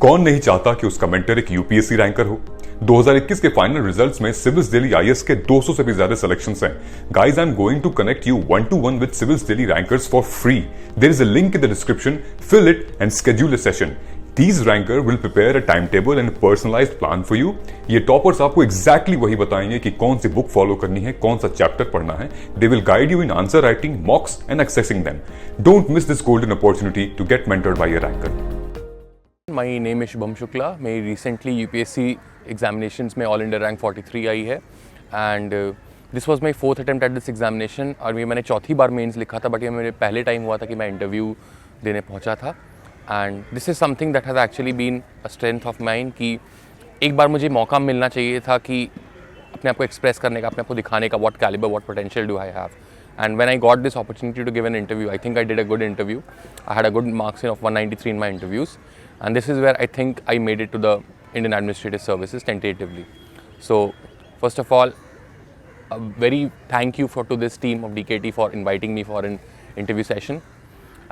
कौन नहीं चाहता कि उसका मेंटर एक यूपीएससी रैंकर हो। 2021 के फाइनल रिजल्ट्स में सिविल्स दिल्ली आईएएस के 200 से भी ज्यादा सिलेक्शंस हैं। Guys, I am going to connect you 1-to-1 with civils Delhi rankers for free. There is a link in the description, fill it and schedule a session. These ranker will prepare a timetable and a personalized plan for you. ये toppers आपको exactly वही बताएंगे कि कौन सी book follow करनी है, कौन सा चैप्टर पढ़ना है. They will guide you in answer writing, mocks and accessing them. Don't miss this golden opportunity to get mentored by a ranker. My name is Shubham Shukla. मेरी रिसेंटली यूपीएससी एग्जामिनेशंस में all India rank 43 आई है and this was my fourth attempt at this examination. और ये मैंने चौथी बार mains लिखा था, but ये मेरे पहले टाइम हुआ था कि मैं इंटरव्यू देने पहुंचा था. And this is something that has actually been a strength of mind कि एक बार मुझे मौका मिलना चाहिए था कि अपने आप को एक्सप्रेस करने का, अपने आप को दिखाने का, what calibre, what potential do I have. And when I got this opportunity to give an interview, I think I did a good interview. I had a good marks of 193 in my interviews, and this is where I think I made it to the Indian Administrative Services tentatively. So, first of all, a very thank you to this team of DKT for inviting me for an interview session.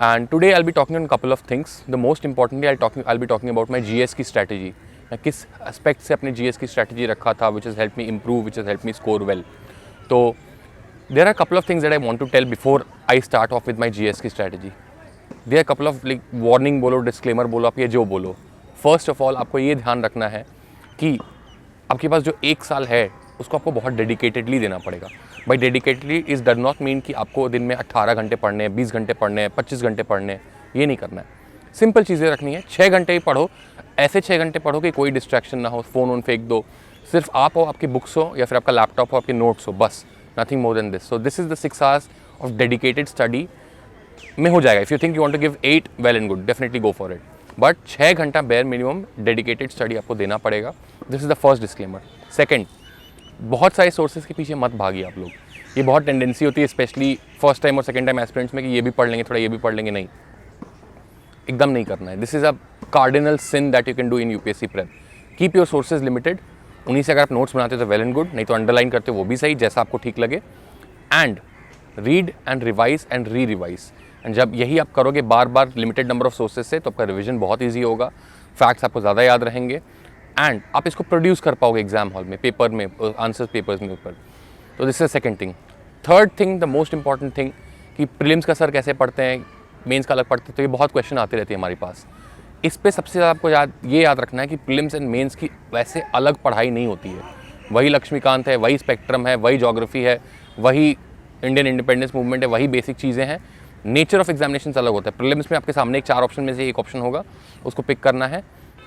And today I'll be talking on a couple of things. The most importantly, I'll be talking about my GS की strategy. मैं किस aspect से अपने GS की strategy रखा था, which has helped me improve, which has helped me score well. तो there are a couple of things that I want to tell before I start off with my GS की strategy. There are a couple of like warning बोलो, disclaimer बोलो, आप ये जो बोलो. First of all, आपको ये ध्यान रखना है कि आपके पास जो एक साल है उसको आपको बहुत डेडिकेटेडली देना पड़ेगा. By dedicatedly is does not mean कि आपको दिन में 18 घंटे पढ़ने हैं, 20 घंटे पढ़ने हैं, 25 घंटे पढ़ने हैं. ये नहीं करना है. सिंपल चीज़ें रखनी है. 6 घंटे ही पढ़ो. ऐसे 6 घंटे पढ़ो कि कोई डिस्ट्रैक्शन ना हो, फ़ोन वोन फेंक दो. सिर्फ आप हो, आपकी बुक्स हो, या फिर आपका लैपटॉप हो, आपके नोट्स हो, बस. Nothing more than this. So this is the 6 hours of dedicated study में हो जाएगा. If you think you want to give 8, well and good, definitely go for it. But 6 घंटा bare minimum dedicated study आपको देना पड़ेगा. This is the first disclaimer. Second, बहुत सारे sources के पीछे मत भागिए आप लोग. ये बहुत टेंडेंसी होती है स्पेशली फर्स्ट टाइम और सेकेंड टाइम एस्पिरेंट्स में कि ये भी पढ़ लेंगे, थोड़ा ये भी पढ़ लेंगे. नहीं, एकदम नहीं करना है. This is a cardinal sin that you can do in UPSC prep. Keep your sources limited. उन्हीं से अगर आप नोट्स बनाते हो तो वेल एंड गुड, नहीं तो अंडरलाइन करते हो वो भी सही, जैसा आपको ठीक लगे. And read and revise and re revise. And जब यही आप करोगे बार बार लिमिटेड नंबर ऑफ सोर्सेज से, तो आपका रिविजन बहुत ईजी होगा, फैक्ट्स आपको ज़्यादा याद रहेंगे एंड आप इसको प्रोड्यूस कर पाओगे एग्जाम हॉल में, पेपर में, आंसर पेपर्स में ऊपर. तो this is second thing. Third thing, the most important thing, कि प्रीलिम्स का सर कैसे पढ़ते हैं, मेंस का अलग पढ़ते हैं, तो ये बहुत क्वेश्चन आते रहते हैं हमारे पास. इस पे सबसे ज़्यादा आपको याद रखना है कि प्रीलिम्स एंड मेंस की वैसे अलग पढ़ाई नहीं होती है. वही लक्ष्मीकांत है, वही स्पेक्ट्रम है, वही ज्योग्राफी है, वही इंडियन इंडिपेंडेंस मूवमेंट है, वही बेसिक चीज़ें हैं. नेचर ऑफ एग्जामिनेशन अलग होता है. प्रीलिम्स में आपके सामने एक 4 ऑप्शन में से एक ऑप्शन होगा, उसको पिक करना है.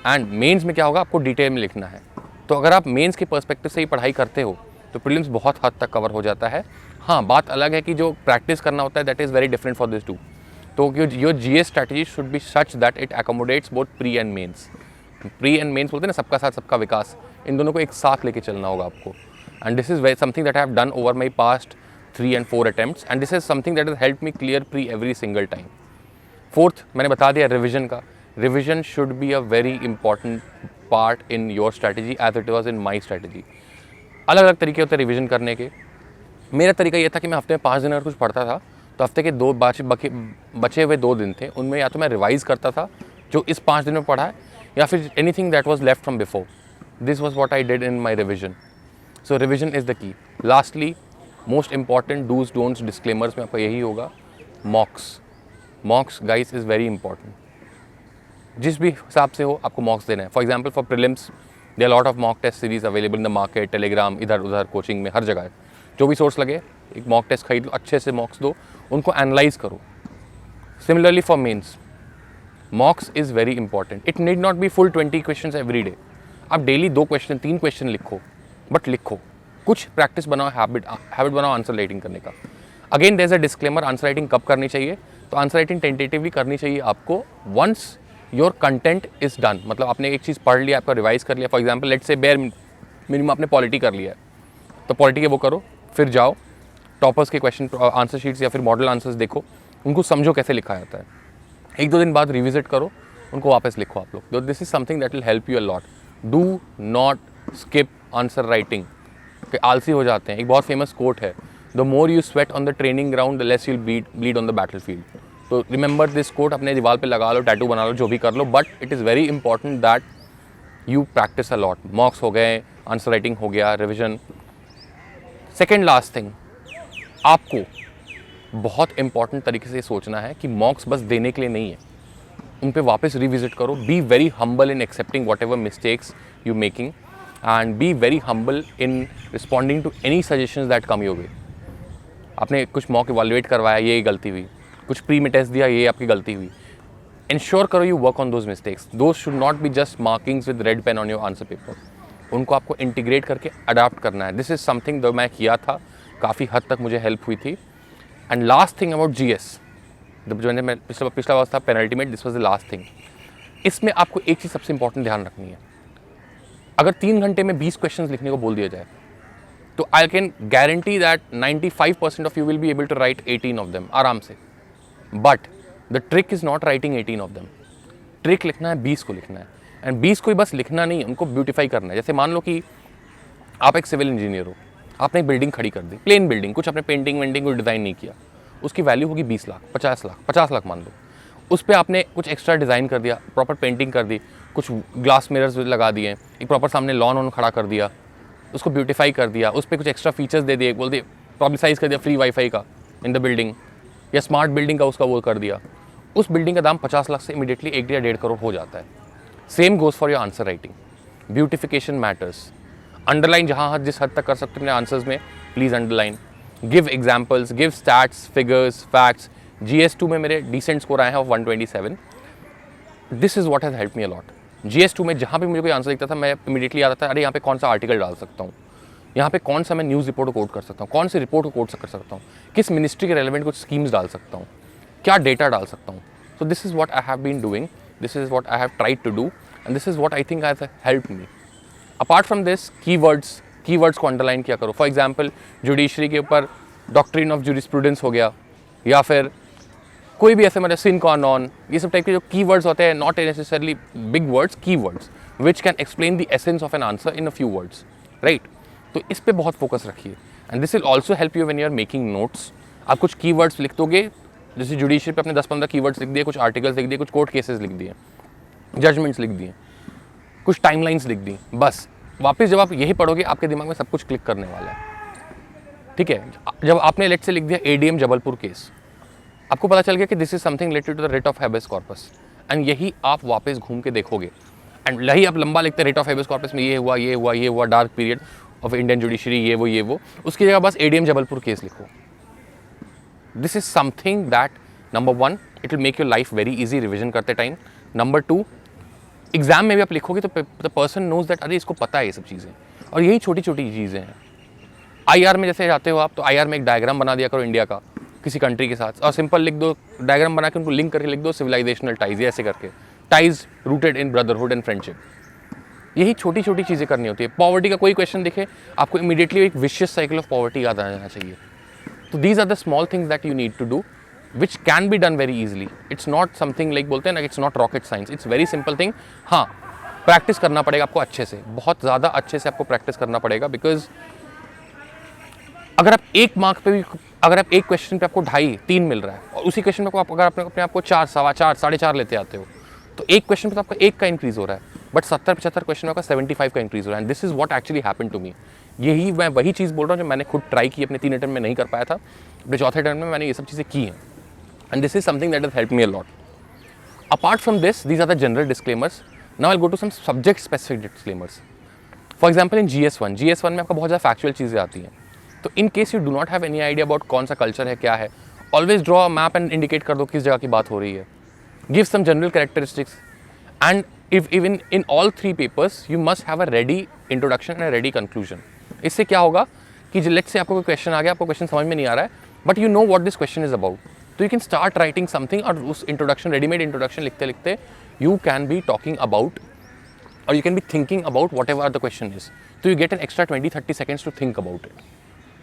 एंड मेंस में क्या होगा, आपको डिटेल में लिखना है. तो अगर आप मेंस के पर्सपेक्टिव से ही पढ़ाई करते हो तो प्रीलिम्स बहुत हद तक कवर हो जाता है. हाँ, बात अलग है कि जो प्रैक्टिस करना होता है that is very different for this too. तो your GS strategy should be such that it accommodates both pre and mains. Pre and mains बोलते हैं ना, सबका साथ सबका विकास. इन दोनों को एक साथ लेके चलना होगा आपको. And this is something that I have done over my past 3 and 4 attempts and this is something that has help me clear pre every single time. Fourth, मैंने बता दिया रिविजन का. Revision should be a very important part in your strategy as it was in my strategy. अलग अलग तरीके होते हैं revision करने के. मेरा तरीका ये था कि मैं हफ्ते में 5 दिन अगर कुछ पढ़ता था तो हफ्ते के 2 बचे हुए 2 दिन थे, उनमें या तो मैं रिवाइज़ करता था जो इस 5 दिन में पढ़ा है, या फिर anything that was left from before. This was what I did in my revision. So revision is the key. Lastly, most important dos don'ts disclaimers में आपका यही होगा. Mocks guys is very important. जिस भी हिसाब से हो आपको मॉक्स देना है. For example for prelims there are lot of mock test series available in the market, Telegram, इधर उधर कोचिंग में, हर जगह है. जो भी सोर्स लगे एक मॉक टेस्ट खरीद लो, अच्छे से मॉक्स दो, उनको एनालाइज करो. Similarly for mains, mocks is very important. It need not be full 20 question every day. आप डेली 2 क्वेश्चन 3 क्वेश्चन लिखो, बट लिखो. कुछ प्रैक्टिस बनाओ, हैबिट बनाओ आंसर राइटिंग करने का. Again there is a disclaimer, answer writing कब करनी चाहिए. तो आंसर राइटिंग टेंटेटिवली करनी चाहिए आपको once your content is done. मतलब आपने एक चीज़ पढ़ लिया, आपका रिवाइज कर लिया. फॉर एग्जाम्पल लेट्स से बेयर मिनिमम आपने पॉलिटी कर लिया है, तो पॉलिटी के वो करो. फिर जाओ टॉपर्स के क्वेश्चन आंसर शीट्स या फिर मॉडल आंसर्स देखो, उनको समझो कैसे लिखा जाता है. 1-2 दिन बाद रिविजिट करो, उनको वापस लिखो आप लोग. This is something that will help you a lot. Do not skip answer writing. आलसी हो जाते हैं. एक बहुत फेमस कोट है, the more you sweat on the training ground the less you'll bleed on the battle field. तो remember this quote, अपने दीवार पे लगा लो, टैटू बना लो, जो भी कर लो, but it is very important that you practice a lot. Mocks हो गए, आंसर राइटिंग हो गया, रिविजन. सेकेंड लास्ट थिंग, आपको बहुत इंपॉर्टेंट तरीके से सोचना है कि मॉक्स बस देने के लिए नहीं है, उन पे वापस रिविजिट करो. Be very humble in accepting whatever mistakes you making and be very humble in responding to any suggestions that come your way. आपने कुछ मॉक इवैल्यूएट करवाया, ये गलती हुई, कुछ प्री में टेस्ट दिया, ये आपकी गलती हुई. इंश्योर करो you work on those mistakes. Those should not be just markings with red pain on your answer paper. उनको आपको इंटीग्रेट करके अडाप्ट करना है. दिस इज समथिंग जो मैं किया था, काफ़ी हद तक मुझे हेल्प हुई थी. And last thing about GS, जो मैंने पिछला वर्ष था penultimate, this was the last thing. इसमें आपको एक चीज़ सबसे इंपॉर्टेंट ध्यान रखनी है. अगर 3 घंटे में 20 क्वेश्चन लिखने को बोल दिया जाए तो I can guarantee that 95% of you will be able to write 18 of them आराम से. But the trick is not writing 18 of them. Trick लिखना है 20 को लिखना है. एंड 20 को ही बस लिखना नहीं, उनको ब्यूटिफाई करना है. जैसे मान लो कि आप एक सिविल इंजीनियर हो, आपने एक बिल्डिंग खड़ी कर दी, प्लेन बिल्डिंग, कुछ आपने पेंटिंग वेंटिंग को डिज़ाइन नहीं किया, उसकी वैल्यू होगी 20 लाख, 50 लाख मान लो. उस पर आपने कुछ एक्स्ट्रा डिज़ाइन कर दिया, प्रॉपर पेंटिंग कर दी, कुछ ग्लास मिरर्स लगा दिए, एक प्रॉपर सामने लॉन ऑन खड़ा कर दिया, उसको ब्यूटिफाई कर दिया, उस पर कुछ एक्स्ट्रा फीचर्स दे दिए, बोल दिए पब्लिसाइज कर दिया फ्री वाईफाई का इन द बिल्डिंग, या स्मार्ट बिल्डिंग का उसका वो कर दिया. उस बिल्डिंग का दाम 50 लाख से इमीडिएटली 1 या 1.5 करोड़ हो जाता है. Same goes for your answer writing. Beautification matters. Underline जहाँ जिस हद तक कर सकते हैं अपने आंसर्स में, please underline. Give examples, give stats, figures, facts. GS2 में मेरे डिसेंट स्कोर आए हैं of 127. This is what has help me a lot. GS2 में जहाँ भी मुझे कोई आंसर दिखता था, मैं इमीडिएटली आता था, अरे यहाँ पे कौन सा आर्टिकल डाल सकता हूँ, यहाँ पे कौन सा मैं न्यूज़ रिपोर्ट को कोट कर सकता हूँ, कौन सी रिपोर्ट को कोट कर सकता हूँ, किस मिनिस्ट्री के रेलेवेंट कुछ स्कीम्स डाल सकता हूँ, क्या डेटा डाल सकता हूँ. So this is what I have been doing, this is what I have tried to do and this is what I think has help me. Apart from this, keywords को underline किया करो. For example judiciary के ऊपर doctrine of jurisprudence हो गया, या फिर कोई भी ऐसे मतलब सिन कॉन ऑन, ये सब टाइप के जो कीवर्ड्स होते हैं, not necessarily big words, keywords which can explain the essence of an answer in a few words, right. तो इस पे बहुत फोकस रखिए and this will also help you when you are making notes. आप कुछ keywords लिख दोगे, जैसे जुडिशरी पे अपने 10-15 कीवर्ड्स लिख दिए, कुछ आर्टिकल्स लिख दिए, कुछ कोर्ट केसेस लिख दिए, जजमेंट्स लिख दिए, कुछ टाइमलाइंस लिख दी, बस वापस जब आप यही पढ़ोगे आपके दिमाग में सब कुछ क्लिक करने वाला है. ठीक है. जब आपने लेट से लिख दिया ADM जबलपुर केस, आपको पता चल गया कि this is something related to the writ of habeas corpus, and यही आप वापस घूम के देखोगे. एंड यही आप लंबा लिखते रिट ऑफ हैबेस कॉर्पस में ये हुआ, dark period of Indian judiciary, ये वो, उसकी जगह बस ADM जबलपुर केस लिखो. This is something that number 1 it will make your life very easy revision करते टाइम. नंबर 2, एग्जाम में भी आप लिखोगे तो द पर्सन नोज दैट अरे इसको पता है ये सब चीज़ें. और यही छोटी छोटी चीज़ें हैं. IR में जैसे जाते हो आप, तो IR में एक डायग्राम बना दिया करो इंडिया का किसी कंट्री के साथ, और सिंपल लिख दो, डायग्राम बना के उनको लिंक करके लिख दो सिविलाइजेशनल टाइज, ऐसे करके ties rooted in brotherhood and friendship. यही छोटी छोटी चीज़ें करनी होती है. पॉवर्टी का कोई क्वेश्चन दिखे, आपको इमीडिएटली एक विशियस साइकिल ऑफ पॉवर्टी याद आ जाना चाहिए. तो these are the small things that you need to do which can be done very easily. It's not something like बोलते हैं ना, it's not rocket science, it's very simple thing. हाँ, practice करना पड़ेगा आपको अच्छे से, बहुत ज़्यादा अच्छे से आपको प्रैक्टिस करना पड़ेगा. बिकॉज अगर आप एक मार्क पे भी, अगर आप एक क्वेश्चन पे आपको 2.5-3 मिल रहा है, और उसी क्वेश्चन में अगर अपने आप को 4, 4.25, 4.5 लेते आते हो, तो एक क्वेश्चन पे तो आपका 1 का इंक्रीज हो रहा है, बट 70-75 क्वेश्चन में आपका 75 का इंक्रीज हो रहा है. And this is what actually happened to me. यही मैं वही चीज़ बोल रहा हूँ जो मैंने खुद ट्राई की, अपने 3 अटेम्प्ट में नहीं कर पाया था, अपने 4थे अटेम्प्ट में मैंने ये सब चीज़ें की हैं. And this is something that has help me a lot. Apart from this, these are the general disclaimers. Now I will go to some subject specific disclaimers. For example in GS1 में आपका बहुत ज़्यादा factual चीज़ें आती हैं. तो in case you do not have any idea about कौन सा कल्चर है, क्या है, always draw a map and indicate कर दो किस जगह की बात हो रही है. Give some general characteristics and if even in all 3 papers you must have a ready introduction and a ready conclusion. इससे क्या होगा कि लेट्स से आपको कोई क्वेश्चन आ गया, आपको क्वेश्चन समझ में नहीं आ रहा है, but you know what this question is about, तो you can start writing something, और उस इंट्रोडक्शन, रेडीमेड इंट्रोडक्शन लिखते लिखते you can be talking about, और you can be thinking about whatever the question is. तो you get an extra 20-30 seconds to think about it,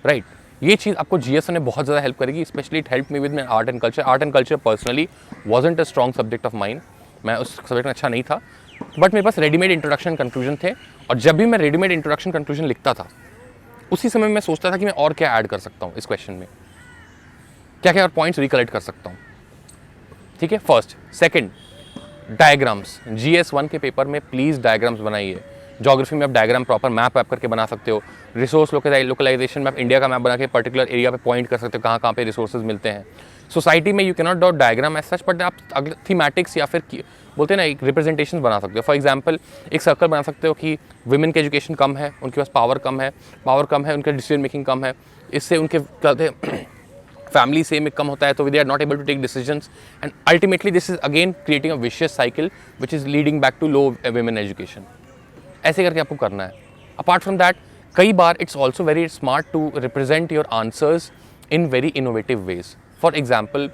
right. ये चीज़ आपको GS में बहुत ज़्यादा हेल्प करेगी. Specially it help me with my art and culture. Art and culture personally wasn't a strong subject of mine, मैं उस subject में अच्छा नहीं था, बट मेरे पास रेडीमेड इंट्रोडक्शन कंक्लूजन थे. और जब भी मैं रेडीमेड इंट्रोडक्शन कंक्लूजन लिखता था, उसी समय मैं सोचता था कि मैं और क्या ऐड कर सकता हूँ इस क्वेश्चन में, क्या क्या और पॉइंट्स रिकलेक्ट कर सकता हूँ. ठीक है, फर्स्ट। Second, diagrams. GS1 के पेपर में प्लीज़ डायग्राम्स बनाइए। ज्योग्राफी में आप डायग्राम प्रॉपर मैप वैप करके बना सकते हो। रिसोर्स लोकलाइजेशन में आप इंडिया का मैप बना के पर्टिकुलर एरिया पे पॉइंट कर सकते हो कहाँ पे रिसोर्सेज मिलते हैं। सोसाइटी में you cannot dot diagram as such, but आप अगले थीमेटिक्स या फिर बोलते हैं ना एक रिप्रेजेंटेशन बना सकते हो। फॉर एग्जाम्पल एक सर्कल बना सकते हो कि वुमेन की एजुकेशन कम है, उनके पास पावर कम है, उनका डिसीजन मेकिंग कम है, इससे उनके कहते हैं फैमिली से में कम होता है, तो they are not able to take decisions, and ultimately this is again creating a vicious cycle which is leading back to low women education. ऐसे करके आपको करना है। अपार्ट फ्रॉम दैट, कई बार it's also very smart to represent your answers in very innovative ways. For example,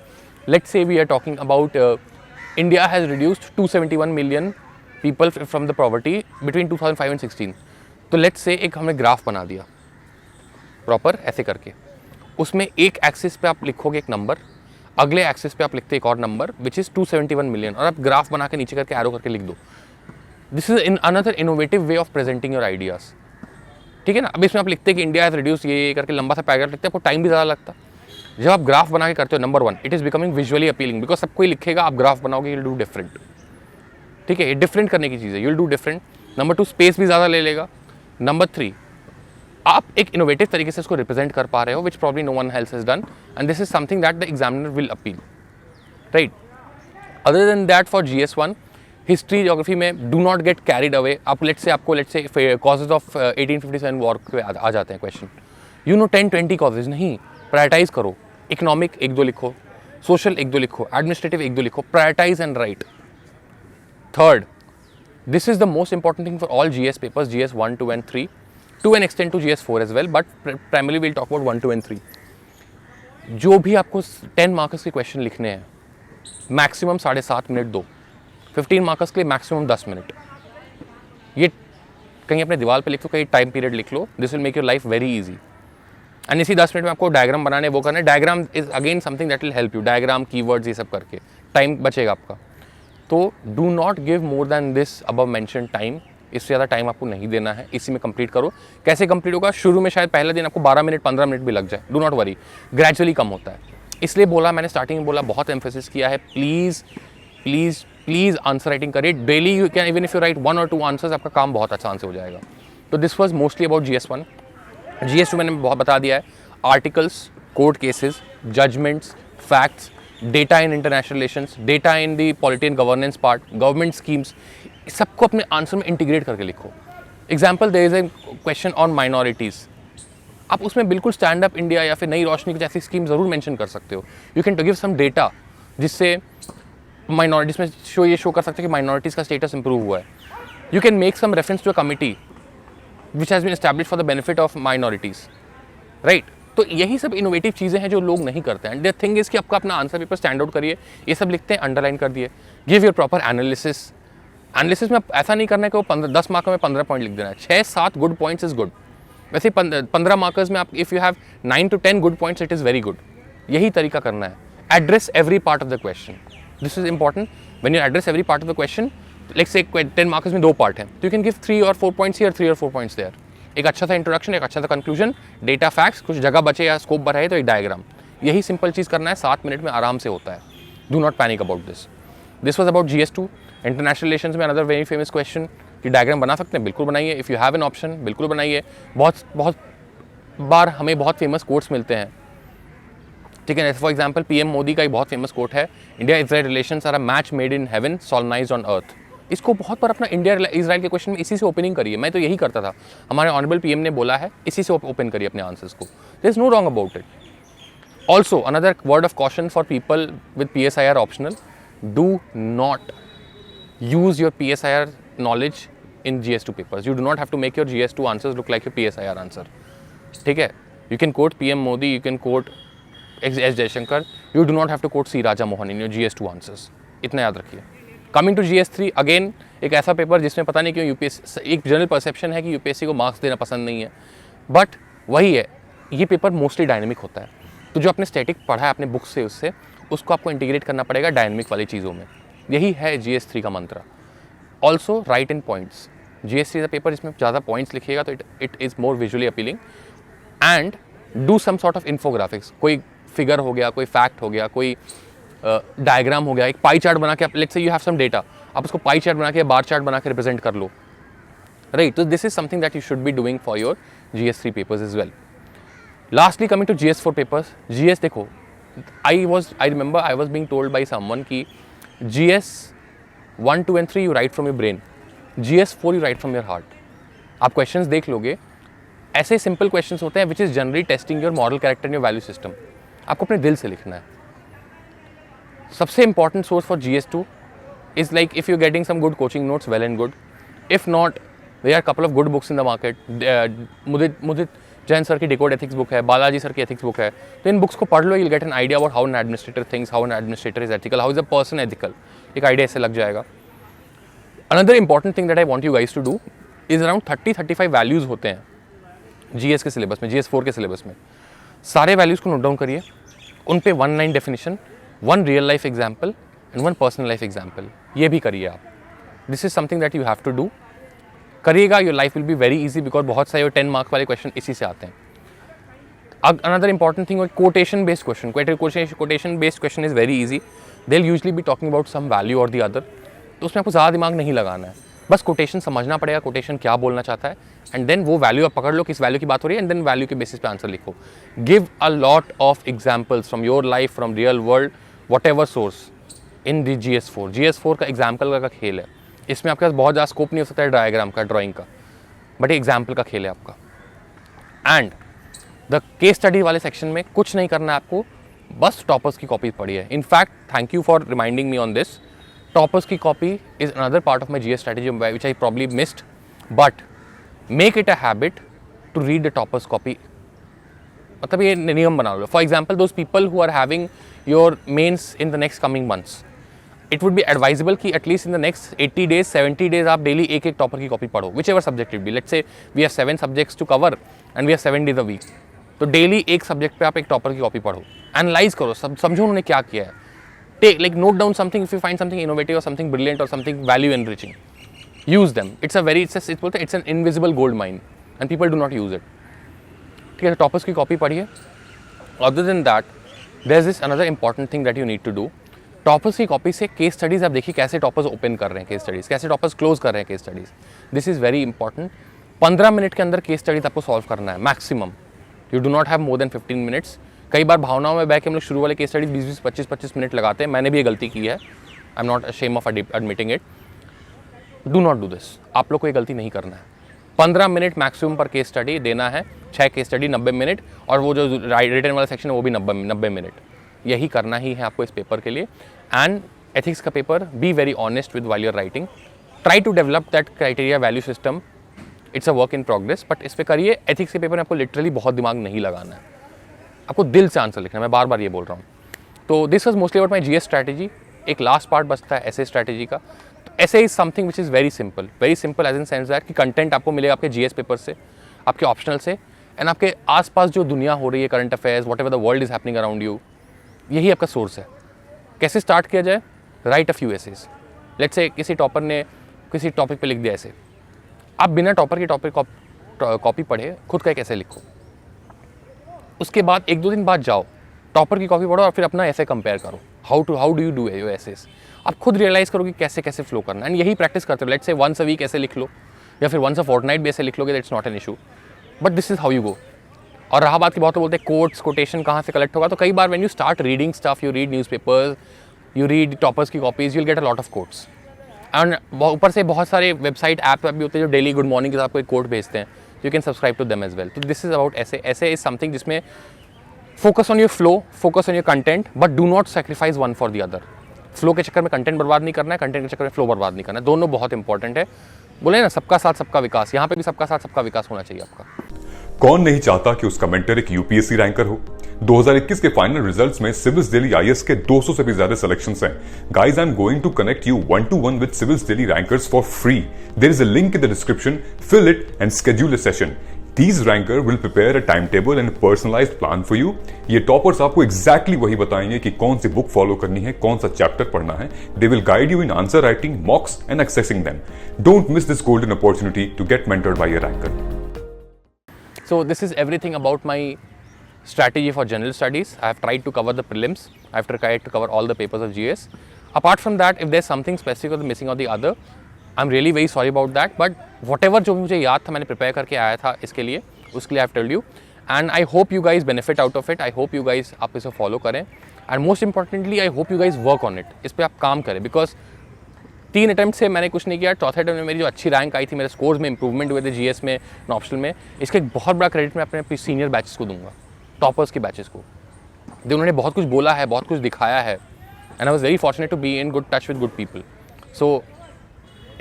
let's say we are talking about India has reduced 271 million people from the poverty between 2005 and 16। तो let's say एक हमने graph बना दिया proper ऐसे करके, उसमें एक axis पे आप लिखोगे एक नंबर, अगले एक्सिस पे आप लिखते एक और नंबर विच इज़ 271 मिलियन, और आप ग्राफ बना के नीचे करके एरो करके लिख दो। This is in another innovative way of presenting your ideas. ठीक है ना। अब इसमें आप लिखते हैं कि इंडिया हैज़ रिड्यूस ये करके लंबा सा पैराग्राफ लिखते हैं, आपको टाइम भी ज़्यादा लगता। जब आप ग्राफ बना के करते हो, number 1 it is becoming visually appealing, because सब कोई लिखेगा, आप ग्राफ बनाओगे, यूल डू डिफरेंट। ठीक है, ये डिफरेंट करने की चीज़ है, you'll do different. Number 2, space भी ज़्यादा ले लेगा। नंबर 3, आप एक इनोवेटिव तरीके से इसको रिप्रेजेंट कर पा रहे हो, which probably no one else has done, and this is something that the examiner will appeal, right. Other than that, for GS1 history geography में do not get carried away. आप let's say causes of 1857 war पे आ जाते हैं question, 10-20 causes नहीं, prioritise करो। Economic 1-2 लिखो, social 1-2 लिखो, एडमिनिस्ट्रेटिव 1-2 लिखो, prioritise and write. Third, this is the most important thing for all GS papers, GS 1, 2 and 3, to an extent to GS 4 as well, but primarily we'll talk about 1, 2 and 3. जो भी आपको 10 marks के question लिखने हैं, maximum 7.5 minute दो। 15 marks के लिए maximum 10 minute. ये कहीं अपने दीवार पे लिख लो, कहीं टाइम पीरियड लिख लो, this will make your life very easy. And इसी 10 मिनट में आपको डायग्राम बनाने वो करना है। Diagram is again something that will help you, diagram, keywords, ये सब करके टाइम बचेगा आपका। तो do not give more than this above mention time, इससे ज़्यादा टाइम आपको नहीं देना है, इसी में कंप्लीट करो। कैसे कंप्लीट होगा? शुरू में शायद पहले दिन आपको 12 मिनट 15 मिनट भी लग जाए, डू नॉट वरी, ग्रेजुअली कम होता है। इसलिए बोला मैंने स्टार्टिंग में, बोला बहुत एम्फेसिस किया है, please please please answer writing करिए daily. You can even if you write 1 or 2 answers, आपका काम बहुत आसान से हो जाएगा। तो this was mostly about GS1। GS2 मैंने बहुत बता दिया है, articles, court cases, judgements, facts, data in international relations, data in the polity and governance part, government schemes, सबको अपने आंसर में इंटीग्रेट करके लिखो। Example, there is a question on minorities, आप उसमें बिल्कुल स्टैंड अप इंडिया या फिर नई रोशनी की जैसी स्कीम ज़रूर मेंशन कर सकते हो। You can give some data जिससे माइनॉरिटीज़ में ये शो कर सकते हो कि माइनॉरिटीज़ का स्टेटस इंप्रूव हुआ है। You can make some reference to a committee which has been establish for the benefit of minorities, right. तो यही सब इनोवेटिव चीज़ें हैं जो लोग नहीं करते हैं। द थिंग इज़ कि आपका अपना आंसर पेपर स्टैंड आउट करिए, ये सब लिखते हैं, अंडरलाइन कर दिए। Give your proper analysis. Analysis में ऐसा नहीं करना है कि वो 10 मार्क में 15 पॉइंट लिख देना है। 6-7 गुड पॉइंट्स इज गुड। वैसे 15 मार्कर्स में आप if you have 9 to 10 good points, it is very good. यही तरीका करना है। Address every part of the question, this is important. When you address every part of the question, let's say 10 marks में 2 part हैं, तो you can give 3 or 4 points here, 3 or 4 points there. एक अच्छा सा इंट्रोडक्शन, एक अच्छा सा conclusion, data facts, कुछ जगह बचे या स्कोप बढ़े तो एक डायग्राम। यही सिंपल चीज़ करना है, 7 मिनट में आराम से होता है। Do not panic about this. This was about GS2। International relations में अनदर वेरी फेमस क्वेश्चन कि डायग्राम बना सकते हैं, बिल्कुल बनाइए। If you have an option, बिल्कुल बनाइए। बहुत बार हमें बहुत फेमस कोट्स मिलते हैं, ठीक है। फॉर एग्जाम्पल PM मोदी का एक बहुत फेमस कोट है, India Israel relations are a match made in heaven solemnised on earth. इसको बहुत बार अपना इंडिया इजराइल के क्वेश्चन में इसी से ओपनिंग करिए। मैं तो यही करता था, हमारे ऑनरेबल PM ने बोला है, इसी से ओपन करिए अपने आंसर्स को। There is no wrong about it. Also another word of caution for people with PSIR optional, do not use your PSIR knowledge in GS2 papers. You do not have to make your GS2 answers look like your PSIR answer. ठीक है? You can quote PM Modi, you can quote S Jaishankar. You do not have to quote C Raja Mohan in your GS2 answers. इतना याद रखिए। Coming to GS3, again एक ऐसा paper जिसमें पता नहीं क्यों UPSC, एक जनरल परसेप्शन है कि UPSC को मार्क्स देना पसंद नहीं है, बट वही है, ये पेपर मोस्टली डायनेमिक होता है। तो जो आपने स्टैटिक पढ़ा है अपने बुक से, उससे उसको आपको इंटीग्रेट करना पड़ेगा डायनेमिक वाली चीज़ों में। यही है GS3 का मंत्र। ऑल्सो राइट इन पॉइंट्स। GS3 का पेपर जिसमें ज़्यादा पॉइंट्स लिखिएगा तो it is more visually appealing. And do some sort of infographics, कोई फिगर हो गया, कोई फैक्ट हो गया, कोई डायग्राम हो गया, एक पाई चार्ट बना के आप, लेट्स से यू हैव सम डेटा, आप उसको पाई चार्ट बना के, बार चार्ट बना के रिप्रेजेंट कर लो, राइट? तो this is something that you should be doing for your GS3 papers as well. Lastly, coming to GS4 papers, GS देखो, I remember I was being told by someone कि GS1, 2 and 3 you write from your brain, GS4 you write from your heart. आप questions देख लोगे, ऐसे simple questions होते हैं which is generally testing your moral character and your value system. आपको अपने दिल से लिखना है. सबसे important source for GS2 is like if you're getting some good coaching notes, well and good. If not, there are a couple of good books in the market. Mudit Jain sir की decode ethics book है, Balaji sir की ethics book है, तो इन books को पढ़ लो, you'll get an idea about how an administrator thinks, how an administrator is ethical, how is a person ethical. एक idea ऐसे लग जाएगा. Another important thing that I want you guys to do is around 30-35 values होते हैं GS के syllabus में, GS4 के syllabus में. सारे वैल्यूज़ को नोट डाउन करिए, उन पे 1 line definition, 1 real life example and 1 personal life example, ये भी करिए आप. This is something that you have to do. करिएगा, your life will be very easy because बहुत सारे 10 मार्क्स वाले क्वेश्चन इसी से आते हैं. Another important thing, quotation based question. Quotation based question is very easy. They will usually be talking about some value और the other, तो उसमें आपको ज़्यादा दिमाग नहीं लगाना है, बस कोटेशन समझना पड़ेगा, कोटेशन क्या बोलना चाहता है, एंड देन वो वैल्यू आप पकड़ लो, किस वैल्यू की बात हो रही है, एंड देन वैल्यू के बेसिस पे आंसर लिखो. Give a lot of examples from your life, from real world, what ever source in the GS4. GS4 का एग्जाम्पल का खेल है. इसमें आपके पास बहुत ज़्यादा स्कोप नहीं हो सकता है डायग्राम का, ड्राइंग का, बट एग्जाम्पल का खेल है आपका. एंड द केस स्टडी वाले सेक्शन में कुछ नहीं करना है आपको, बस टॉपर्स की कॉपी पढ़ी है. In fact thank you for reminding me on this. Toppers की copy is another part of my GS strategy which I probably missed, but make it a habit to read the toppers copy. मतलब ये नियम बना लो. For example, those people who are having your mains in the next coming months, it would be advisable कि at least in the next 80 days 70 days आप daily एक topper की copy पढ़ो, whichever subject it be. Let's say we have 7 subjects to cover and we have 7 days a week, तो daily एक subject पे आप एक टॉपर की कॉपी पढ़ो, एनालाइज करो, समझो उन्होंने क्या किया है. Take like note down something if you find something innovative और समथिंग ब्रिलियंट और something value enriching, use them. It's an invisible gold mine and people do not use it. ठीक है, टॉपर्स की कॉपी पढ़िए. Other than that there is this another important thing that you need to do. Toppers की copy से case studies आप देखिए, कैसे toppers open कर रहे हैं केस स्टडीज़, कैसे टॉपर्स क्लोज कर रहे हैं case studies. This is very important. 15 minute के अंदर केस स्टडीज़ आपको सॉल्व करना है maximum. You do not have more than 15 minutes. कई बार भावनाओं में बैठ के हम लोग शुरू वाले केस स्टडीज़ 20-20, 25-25 मिनट लगाते हैं. मैंने भी ये गलती की है. I am not ashamed of admitting it. Do not do this. आप लोग को ये गलती नहीं करना है. 15 मिनट मैक्सिमम पर केस स्टडी देना है. 6 केस स्टडी 90 मिनट, और वो जो रिटन वाला सेक्शन है वो भी 90 मिनट. यही करना ही है आपको इस पेपर के लिए. एंड एथिक्स का paper, be very honest with while your writing. Try to develop that criteria value system. It's a work in progress, but इस पे करिए. एथिक्स के पेपर में आपको लिटरली बहुत दिमाग नहीं लगाना है, आपको दिल से आंसर लिखना है. मैं बार बार ये बोल रहा हूँ. तो this was mostly about my GS strategy. एक लास्ट पार्ट बचता है ऐसे स्ट्रैटेजी का. तो essay is something which is very simple as in sense that कि कंटेंट आपको मिलेगा आपके GS पेपर से, आपके ऑप्शनल से, एंड आपके आसपास जो दुनिया हो रही है, current affairs, whatever the world is happening around you, यही आपका सोर्स है. कैसे स्टार्ट किया जाए? Write a few essays. Let's say किसी टॉपर ने किसी टॉपिक पे लिख दिया ऐसे, आप बिना टॉपर के टॉपिक कॉपी पढ़े खुद का एक ऐसे लिखो. उसके बाद 1-2 दिन बाद जाओ, टॉपर की कॉपी पढ़ो और फिर अपना ऐसे कंपेयर करो. How do you do your essays. आप खुद रियलाइज़ करो कि कैसे कैसे फ्लो करना है, एंड यही प्रैक्टिस करते हो. Let's say once a week ऐसे लिख लो, या फिर वंस अ फोर्टनाइट भी ऐसे लिख लोगे, that's not an issue, but this is how you go. और रहा बात की, बहुत तो बोलते हैं कोट्स, कोटेशन कहाँ से कलेक्ट होगा. तो कई बार when you start reading stuff, you read newspapers, you read toppers की copies, you will get a lot of quotes. And ऊपर से बहुत सारे वेबसाइट ऐप भी होते हैं जो डेली गुड मॉर्निंग के साथ आपको एक कोट भेजते हैं. You can subscribe to them as well. तो this is about essay is something जिसमें focus on your flow, focus on your content, but do not sacrifice one for the other. Flow के चक्कर में content बर्बाद नहीं करना है, content के चक्कर में फ्लो बर्बाद नहीं करना है. दोनों बहुत इंपॉर्टेंट है. बोले ना, सबका साथ सबका विकास. यहाँ पे भी सबका साथ सबका विकास होना चाहिए आपका. कौन नहीं चाहता कि उसका मेंटर एक UPSC रैंकर हो. 2021 के फाइनल रिजल्ट्स में सिविल्स डेली IAS के 200 से भी ज्यादा सिलेक्शंस हैं. Guys, I am going to connect you 1-to-1 with Civils Daily rankers for free. There is a link in the description. Fill it and schedule a session. These ranker will prepare a timetable and a personalized plan for you. ये toppers आपको exactly वही बताएंगे कि कौन सी book follow करनी है, कौन सा चैप्टर पढ़ना है. They will guide you in answer writing, mocks and accessing them. Don't miss this golden opportunity to get mentored by a ranker. So this is everything about my strategy for general studies. I have tried to cover the prelims. I have tried to cover all the papers of GS. Apart from that, if there's something specific or missing or the other, I'm really very sorry about that. But whatever जो मुझे याद था मैंने prepare करके आया था इसके लिए, उसके लिए I've told you. And I hope you guys benefit out of it. I hope you guys आप इसे follow करें. And most importantly, I hope you guys work on it. इस पे आप काम करें because 3 अटैम्प्ट से मैंने कुछ नहीं किया. चौथे अटैम्प्ट में मेरी जो अच्छी रैंक आई थी, मेरे स्कोर्स में इंप्रूवमेंट हुए थे GS में, ऑप्शनल में. इसका एक बहुत बड़ा क्रेडिट मैं अपने सीनियर बैचेस को दूंगा, टॉपर्स के बैचेस को. उन्होंने बहुत कुछ बोला है, बहुत कुछ दिखाया है. And I was very fortunate to be in good touch with good people. So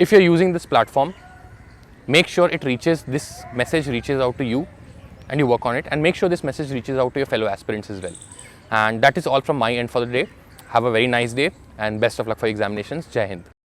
if you are using this platform, make sure it reaches, this message reaches out to you and you work on it, and make sure this message reaches out to your fellow aspirants as well. And that is all from my end for the day. Have a very nice day and best of luck for examinations. Jai Hind.